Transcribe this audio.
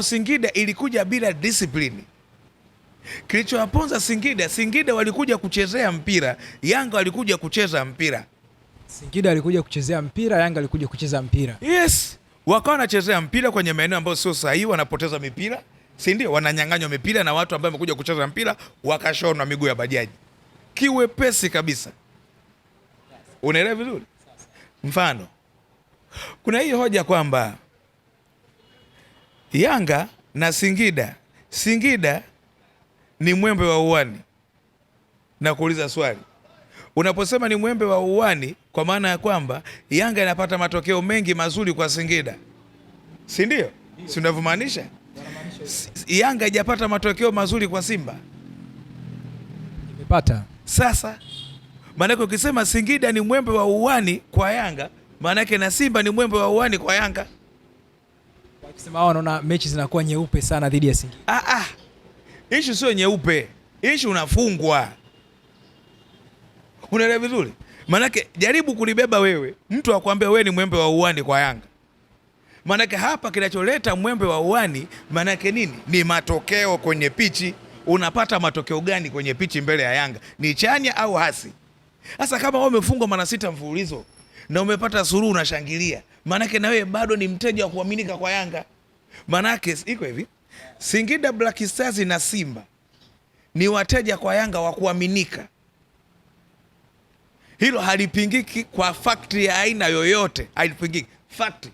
Singida ilikuja bila discipline. Kilichowaponza Singida walikuja kuchezea mpira, Yanga walikuja kucheza mpira. Singida alikuja kuchezea mpira, Yanga alikuja kucheza mpira. Yes, wakawa wanachezea mpira kwenye maeneo ambayo sio sahihi, wanapoteza mipira, si ndio? Wananyang'anywa mipira na watu ambao wamekuja kucheza mpira, wakashonwa miguu ya bajaji kiwepesi kabisa. Unaelewa vizuri? Mfano, kuna hii hoja kwamba Yanga na Singida ni mwembe wa uwani. Na kuuliza swali, unaposema ni mwembe wa uwani, kwa maana ya kwamba Yanga inapata matokeo mengi mazuri kwa Singida, si ndio? Si unavyomaanisha? Yanga haijapata matokeo mazuri kwa Simba, imepata. Sasa maanake ukisema Singida ni mwembe wa uwani kwa Yanga, maanake na Simba ni mwembe wa uwani kwa Yanga. Wakisema wao wanaona mechi zinakuwa nyeupe sana dhidi ya Singida. Issue sio nyeupe, issue unafungwa. Unaelewa vizuri? Maanake jaribu kulibeba wewe, mtu akwambia wewe ni mwembe wa uwani kwa Yanga. Maanake hapa kinacholeta mwembe wa uwani maanake nini? Ni matokeo kwenye pichi. Unapata matokeo gani kwenye pichi mbele ya Yanga? Ni chanya au hasi? Sasa kama wewe umefungwa mara 6 mfululizo na umepata suluhu unashangilia, maanake na wewe bado ni mteja wa kuaminika kwa Yanga. Maanake iko hivi, Singida Black Stars na Simba ni wateja kwa Yanga wa kuaminika. Hilo halipingiki kwa fakti ya aina yoyote, halipingiki. Fakti